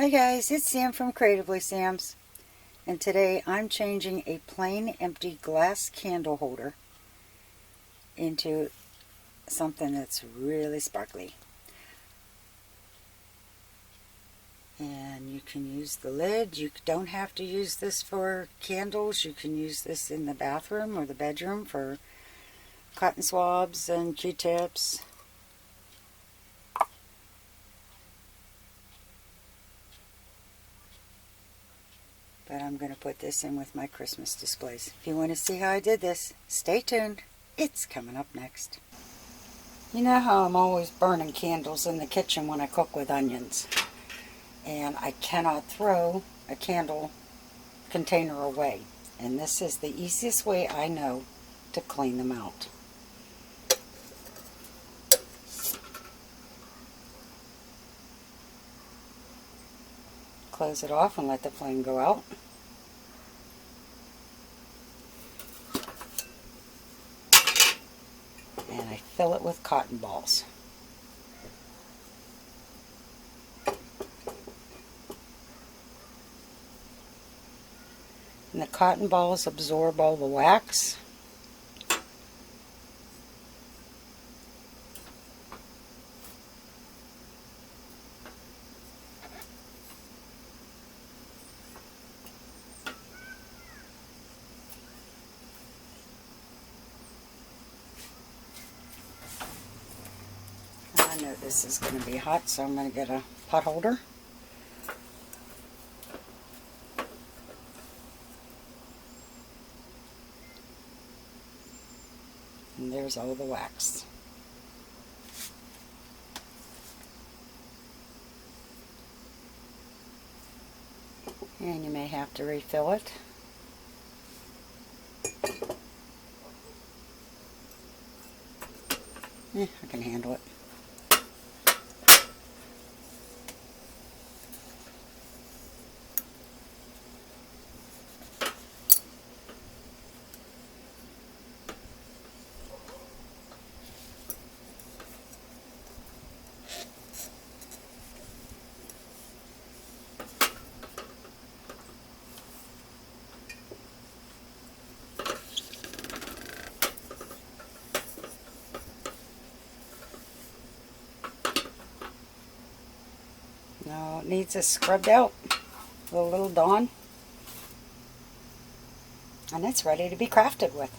Hi guys, it's Sam from Creatively Sam's, and today I'm changing a plain empty glass candle holder into something that's really sparkly. And you can use the lid. You don't have to use this for candles. You can use this in the bathroom or the bedroom for cotton swabs and Q-tips. But I'm going to put this in with my Christmas displays. If you want to see how I did this, stay tuned. It's coming up next. You know how I'm always burning candles in the kitchen when I cook with onions. And I cannot throw a candle container away. And this is the easiest way I know to clean them out. Close it off and let the flame go out. And I fill it with cotton balls. And the cotton balls absorb all the wax. I know this is going to be hot, so I'm going to get a pot holder. And there's all the wax. And you may have to refill it. I can handle it. Now it needs a scrubbed out with a little Dawn. And it's ready to be crafted with.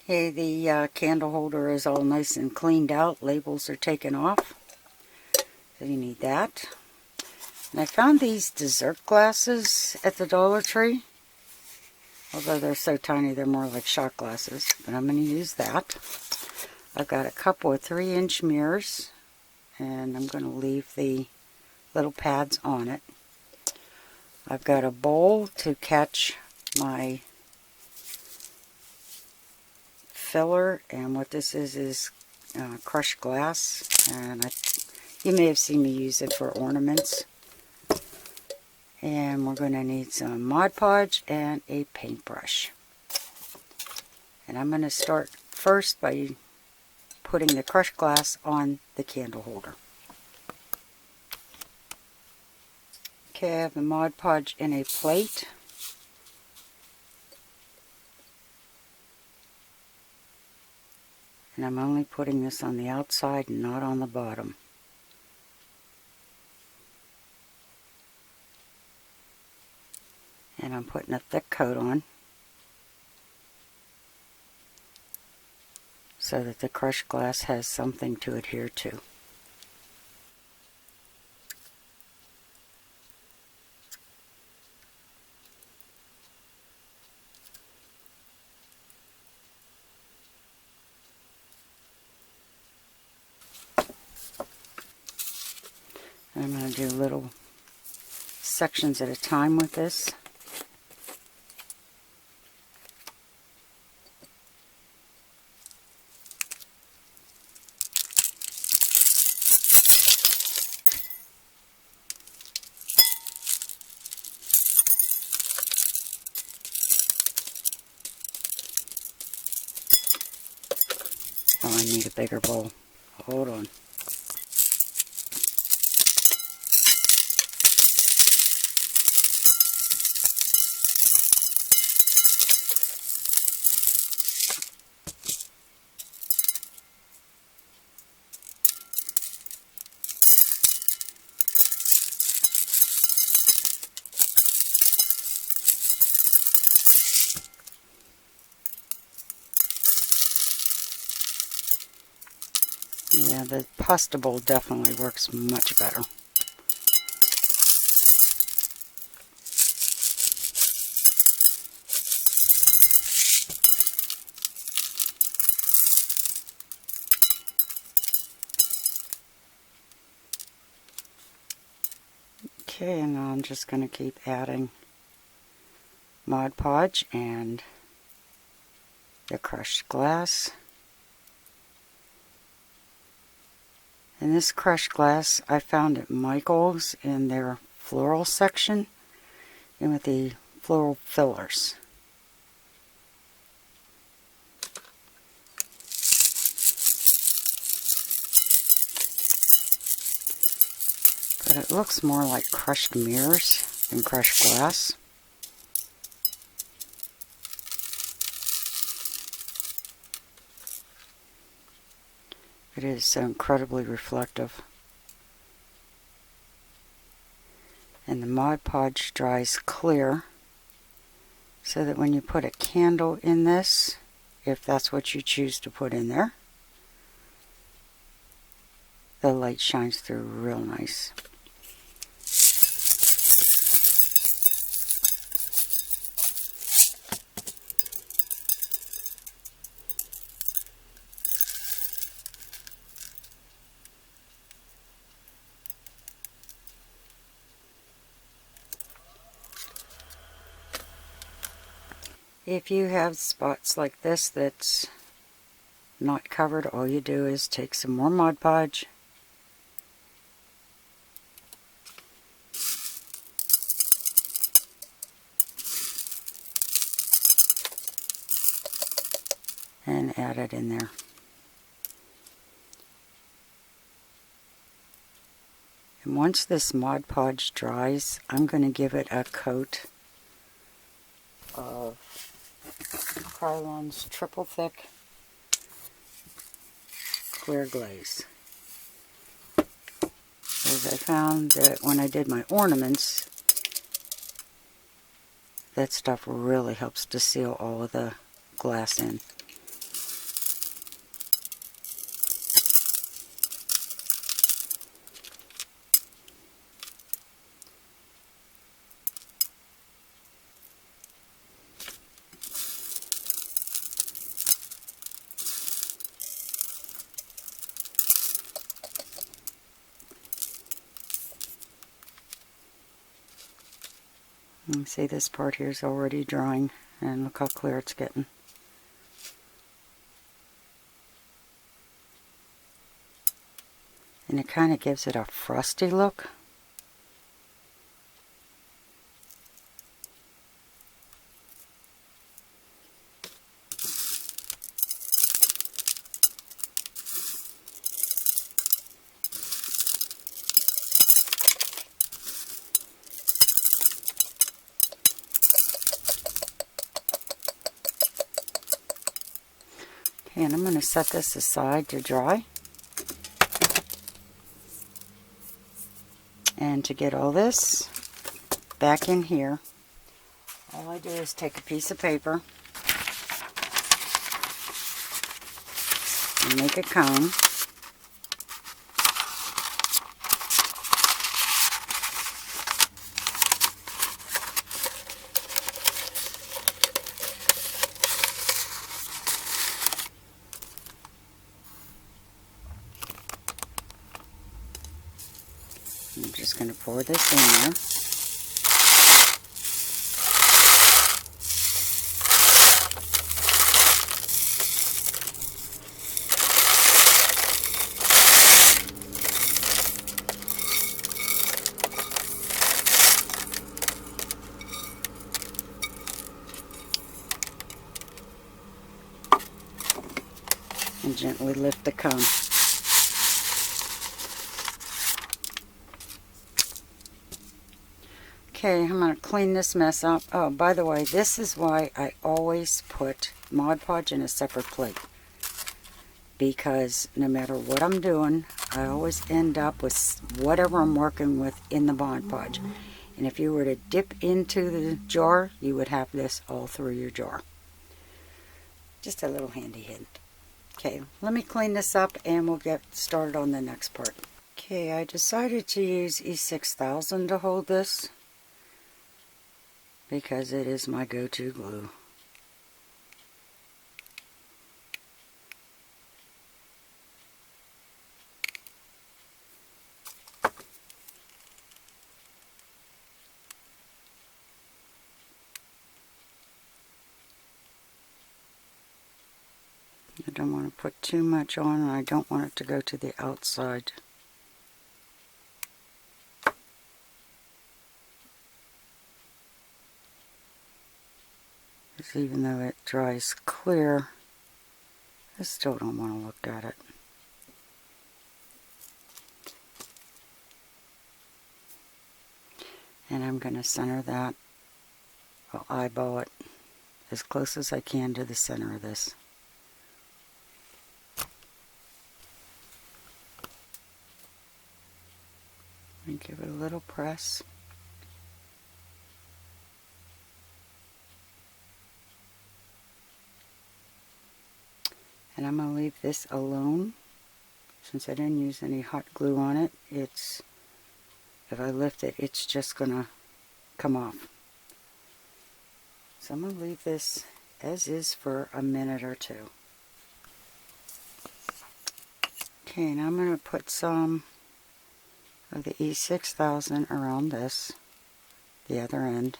Okay, the candle holder is all nice and cleaned out. Labels are taken off. So you need that. And I found these dessert glasses at the Dollar Tree. Although they're so tiny, they're more like shot glasses. But I'm going to use that. I've got a couple of 3-inch mirrors. And I'm going to leave the little pads on it. I've got a bowl to catch my filler, and what this is crushed glass, and you may have seen me use it for ornaments. And we're going to need some Mod Podge and a paintbrush. And I'm going to start first by putting the crushed glass on the candle holder. Okay, I have the Mod Podge in a plate. And I'm only putting this on the outside and not on the bottom. And I'm putting a thick coat on so that the crushed glass has something to adhere to. I'm going to do little sections at a time with this. Oh, I need a bigger bowl. Hold on. the pasta bowl definitely works much better. Okay, and now I'm just going to keep adding Mod Podge and the crushed glass. And this crushed glass I found at Michael's in their floral section and with the floral fillers. But it looks more like crushed mirrors than crushed glass. It is so incredibly reflective. And the Mod Podge dries clear so that when you put a candle in this, if that's what you choose to put in there, the light shines through real nice. If you have spots like this that's not covered, all you do is take some more Mod Podge and add it in there. And once this Mod Podge dries, I'm going to give it a coat of Krylon's Triple Thick Clear Glaze. Because I found that when I did my ornaments, that stuff really helps to seal all of the glass in. You can see this part here is already drying, and look how clear it's getting. And it kind of gives it a frosty look. And I'm going to set this aside to dry. And to get all this back in here, all I do is take a piece of paper and make a cone. I'm just going to pour this in there. And gently lift the cone. Okay, I'm going to clean this mess up. Oh, by the way, this is why I always put Mod Podge in a separate plate. Because no matter what I'm doing, I always end up with whatever I'm working with in the Mod Podge. And if you were to dip into the jar, you would have this all through your jar. Just a little handy hint. Okay, let me clean this up and we'll get started on the next part. Okay, I decided to use E6000 to hold this because it is my go-to glue. I don't want to put too much on, and I don't want it to go to the outside. Because even though it dries clear, I still don't want to look at it. And I'm going to center that. I'll eyeball it as close as I can to the center of this. And give it a little press. And I'm going to leave this alone. Since I didn't use any hot glue on it, if I lift it, it's just going to come off. So I'm going to leave this as is for a minute or two. Okay, now I'm going to put some of the E6000 around this, the other end.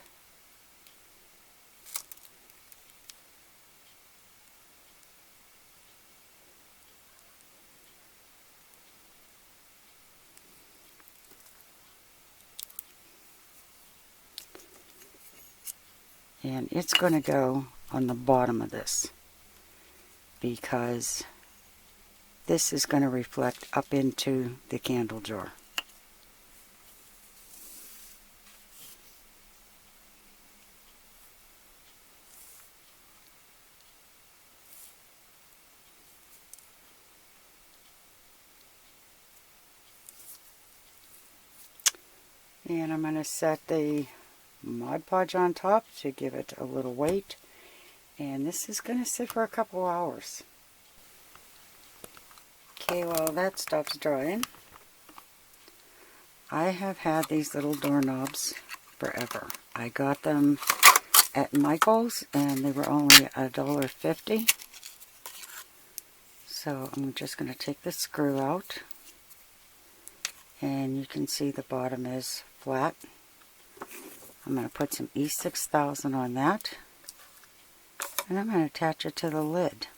And it's going to go on the bottom of this because this is going to reflect up into the candle jar. And I'm going to set the Mod Podge on top to give it a little weight. And this is going to sit for a couple hours. Okay, while that stuff's drying, I have had these little doorknobs forever. I got them at Michael's and they were only $1.50. So I'm just going to take the screw out. And you can see the bottom is flat. I'm going to put some E6000 on that. And I'm going to attach it to the lid.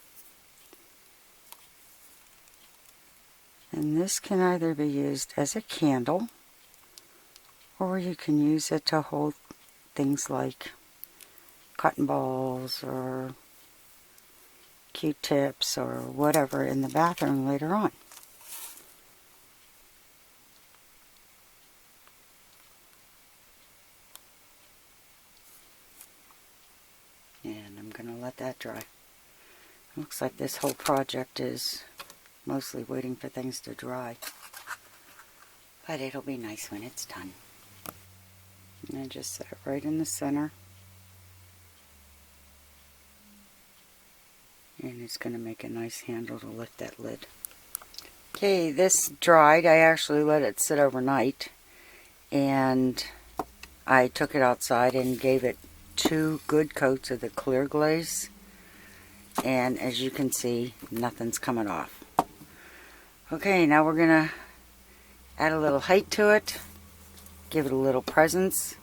And this can either be used as a candle, or you can use it to hold things like cotton balls or Q-tips or whatever in the bathroom later on. And I'm going to let that dry. Looks like this whole project is mostly waiting for things to dry. But it'll be nice when it's done. And I just set it right in the center. And it's going to make a nice handle to lift that lid. Okay, this dried. I actually let it sit overnight. And I took it outside and gave it 2 good coats of the clear glaze. And as you can see, nothing's coming off. Okay, now we're going to add a little height to it. Give it a little presence.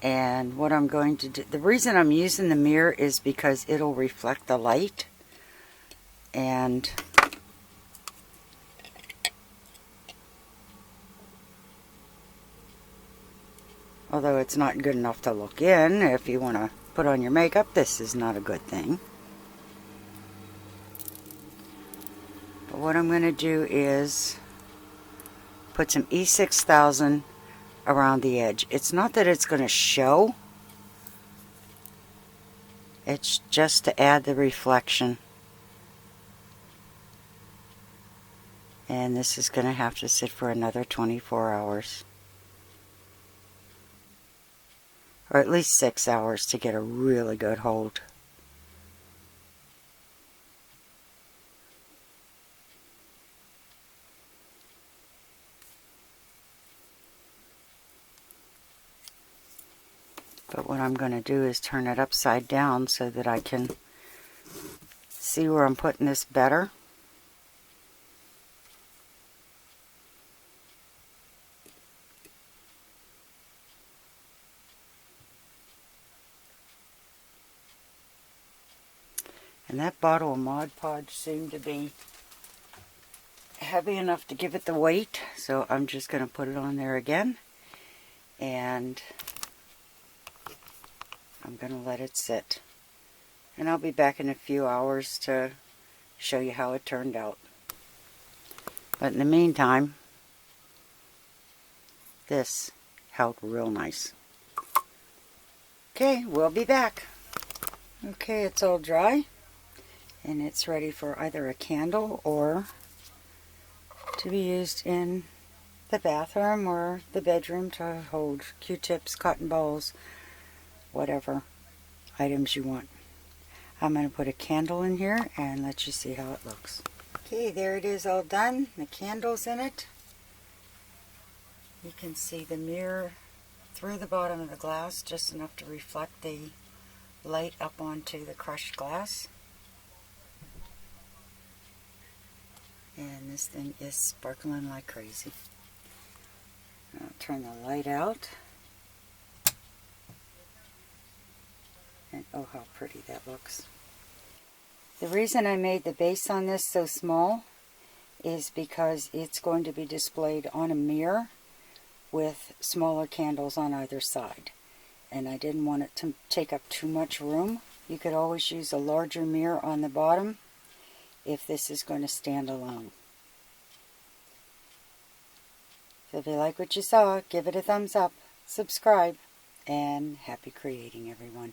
And what I'm going to do, the reason I'm using the mirror is because it'll reflect the light. And although it's not good enough to look in, if you want to put on your makeup, this is not a good thing. But what I'm going to do is put some E6000 around the edge. It's not that it's going to show. It's just to add the reflection. And this is going to have to sit for another 24 hours. Or at least 6 hours to get a really good hold. But what I'm going to do is turn it upside down so that I can see where I'm putting this better. And that bottle of Mod Podge seemed to be heavy enough to give it the weight, so I'm just going to put it on there again, and I'm going to let it sit. And I'll be back in a few hours to show you how it turned out. But in the meantime, this held real nice. Okay, we'll be back. Okay, it's all dry, and it's ready for either a candle or to be used in the bathroom or the bedroom to hold Q-tips, cotton balls, whatever items you want. I'm going to put a candle in here and let you see how it looks. Okay, there it is all done. The candle's in it. You can see the mirror through the bottom of the glass, just enough to reflect the light up onto the crushed glass. And this thing is sparkling like crazy. I'll turn the light out. And oh, how pretty that looks. The reason I made the base on this so small is because it's going to be displayed on a mirror with smaller candles on either side. And I didn't want it to take up too much room. You could always use a larger mirror on the bottom if this is going to stand alone. So if you like what you saw, give it a thumbs up, subscribe, and happy creating, everyone.